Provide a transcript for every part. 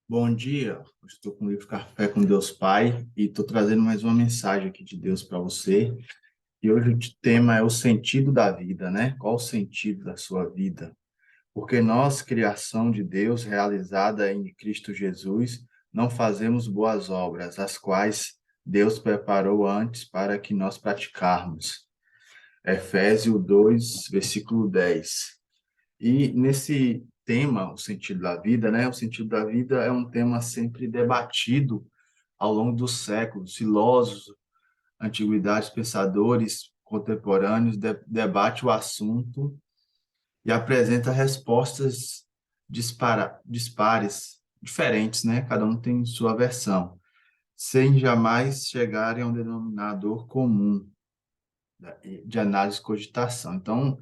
Bom dia, eu estou com o livro Café com Deus Pai e estou trazendo mais uma mensagem aqui de Deus para você. E hoje o tema é o sentido da vida, né? Qual o sentido da sua vida? Porque nós, criação de Deus, realizada em Cristo Jesus, não fazemos boas obras, as quais Deus preparou antes para que nós praticarmos. Efésios 2, versículo 10. E nesse tema, o sentido da vida, né? O sentido da vida é um tema sempre debatido ao longo dos séculos. Filósofos, antiguidades, pensadores contemporâneos debate o assunto e apresenta respostas dispares, diferentes, né? Cada um tem sua versão, sem jamais chegarem a um denominador comum de análise e cogitação. Então,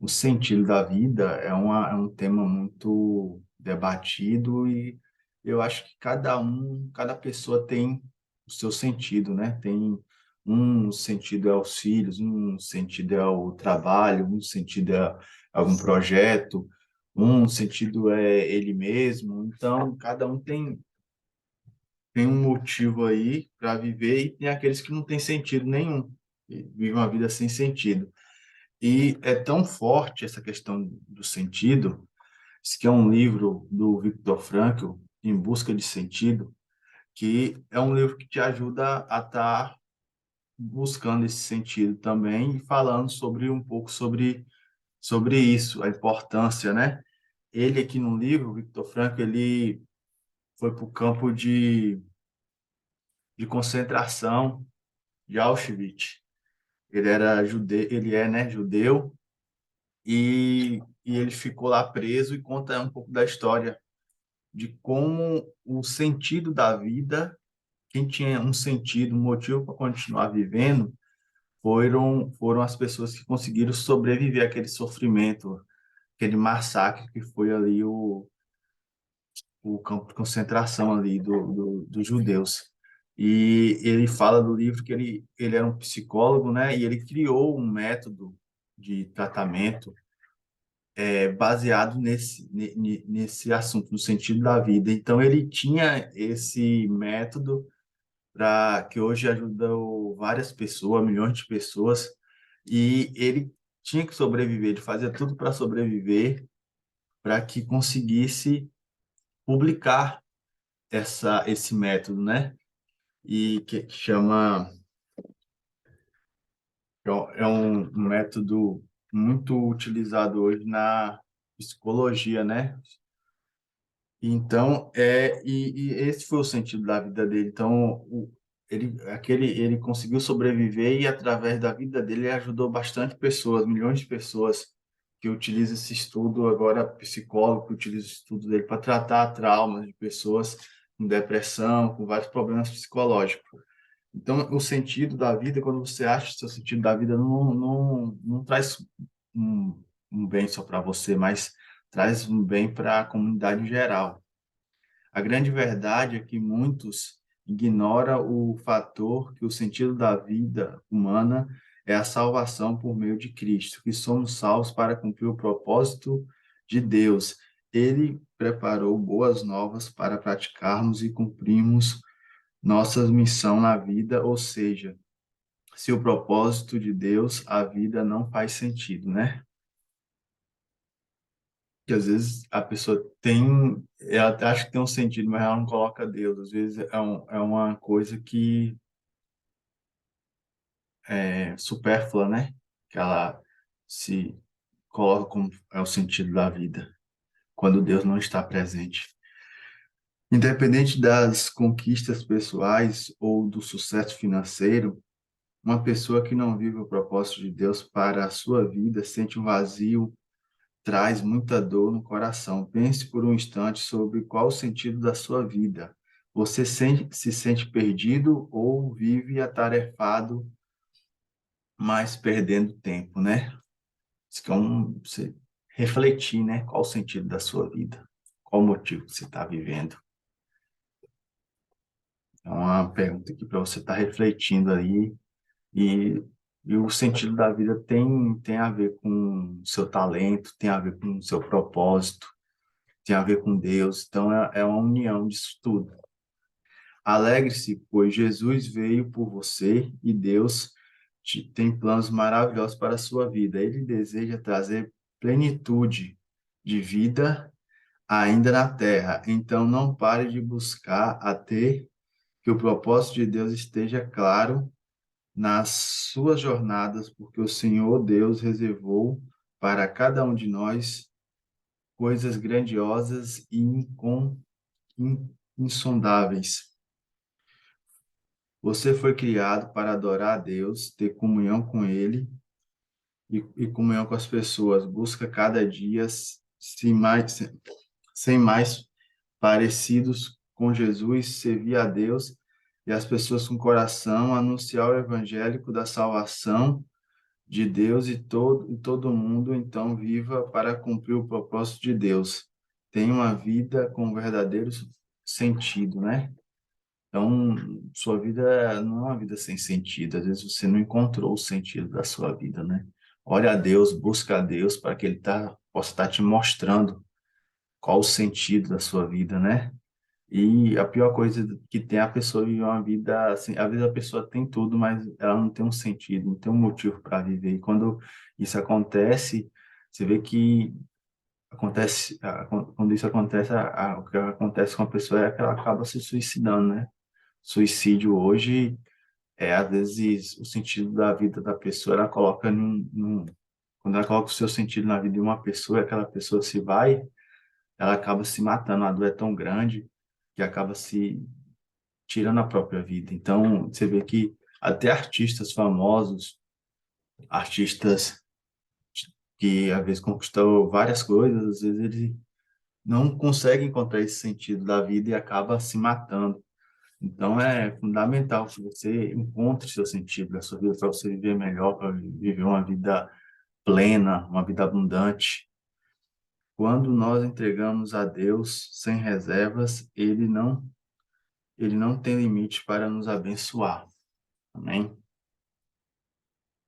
o sentido da vida é um tema muito debatido e eu acho que cada pessoa tem o seu sentido, né? Tem um sentido é os filhos, um sentido é o trabalho, um sentido é algum projeto, um sentido é ele mesmo. Então, cada um tem um motivo aí para viver e tem aqueles que não têm sentido nenhum, e vivem uma vida sem sentido. E é tão forte essa questão do sentido, isso que é um livro do Viktor Frankl, Em Busca de Sentido, que é um livro que te ajuda a estar buscando esse sentido também e falando sobre um pouco sobre isso, a importância, né? Ele aqui no livro, o Viktor Frankl, ele foi para o campo de concentração de Auschwitz. Ele é, né, judeu, e ele ficou lá preso e conta um pouco da história de como o sentido da vida, quem tinha um sentido, um motivo para continuar vivendo, foram as pessoas que conseguiram sobreviver àquele sofrimento, aquele massacre que foi ali o campo de concentração ali dos judeus. E ele fala do livro que ele era um psicólogo, né? E ele criou um método de tratamento baseado nesse assunto, no sentido da vida. Então, ele tinha esse método para que hoje ajudou várias pessoas, milhões de pessoas, e ele tinha que sobreviver, ele fazia tudo para sobreviver, para que conseguisse publicar esse método, né? E que chama, é um método muito utilizado hoje na psicologia, né? Então, e esse foi o sentido da vida dele. Então, ele conseguiu sobreviver e através da vida dele ele ajudou bastante pessoas, milhões de pessoas que utilizam esse estudo agora, psicólogo que utiliza o estudo dele para tratar traumas de pessoas com depressão, com vários problemas psicológicos. Então, o sentido da vida, quando você acha o seu sentido da vida, não traz um, um bem só para você, mas traz um bem para a comunidade em geral. A grande verdade é que muitos ignoram o fator que o sentido da vida humana é a salvação por meio de Cristo, que somos salvos para cumprir o propósito de Deus. Ele preparou boas novas para praticarmos e cumprirmos nossa missão na vida, ou seja, se o propósito de Deus, a vida não faz sentido, né? Que às vezes a pessoa ela até acha que tem um sentido, mas ela não coloca Deus. Às vezes é uma coisa que é supérflua, né? Que ela se coloca como é o sentido da vida, quando Deus não está presente. Independente das conquistas pessoais ou do sucesso financeiro, uma pessoa que não vive o propósito de Deus para a sua vida sente um vazio, traz muita dor no coração. Pense por um instante sobre qual o sentido da sua vida. Você se sente perdido ou vive atarefado, mas perdendo tempo, né? Isso que é você refletir, né? Qual o sentido da sua vida? Qual o motivo que você está vivendo? É uma pergunta aqui para você estar refletindo aí. E, e o sentido da vida tem a ver com o seu talento, tem a ver com o seu propósito, tem a ver com Deus. Então, é uma união disso tudo. Alegre-se, pois Jesus veio por você e Deus tem planos maravilhosos para a sua vida. Ele deseja trazer plenitude de vida ainda na terra. Então, não pare de buscar até que o propósito de Deus esteja claro nas suas jornadas, porque o Senhor Deus reservou para cada um de nós coisas grandiosas e insondáveis. Você foi criado para adorar a Deus, ter comunhão com Ele e comunhão com as pessoas. Busca cada dia sem mais parecidos com Jesus, servir a Deus e as pessoas com coração, anunciar o evangélico da salvação de Deus e todo mundo então viva para cumprir o propósito de Deus. Tenha uma vida com verdadeiro sentido, né? Então, sua vida não é uma vida sem sentido. Às vezes você não encontrou o sentido da sua vida, né? Ore a Deus, busca a Deus para que possa estar te mostrando qual o sentido da sua vida, né? E a pior coisa que tem é a pessoa viver uma vida assim, às vezes a pessoa tem tudo, mas ela não tem um sentido, não tem um motivo para viver. E quando isso acontece, você vê que quando isso acontece, o que acontece com a pessoa é que ela acaba se suicidando, né? Suicídio hoje às vezes o sentido da vida da pessoa, ela coloca quando ela coloca o seu sentido na vida de uma pessoa, aquela pessoa se vai, ela acaba se matando, a dor é tão grande que acaba se tirando a própria vida. Então, você vê que até artistas famosos, artistas que às vezes conquistou várias coisas, às vezes eles não conseguem encontrar esse sentido da vida e acaba se matando. Então, é fundamental que você encontre seu sentido da sua vida para você viver melhor, para viver uma vida plena, uma vida abundante. Quando nós entregamos a Deus sem reservas, ele não tem limite para nos abençoar. Amém?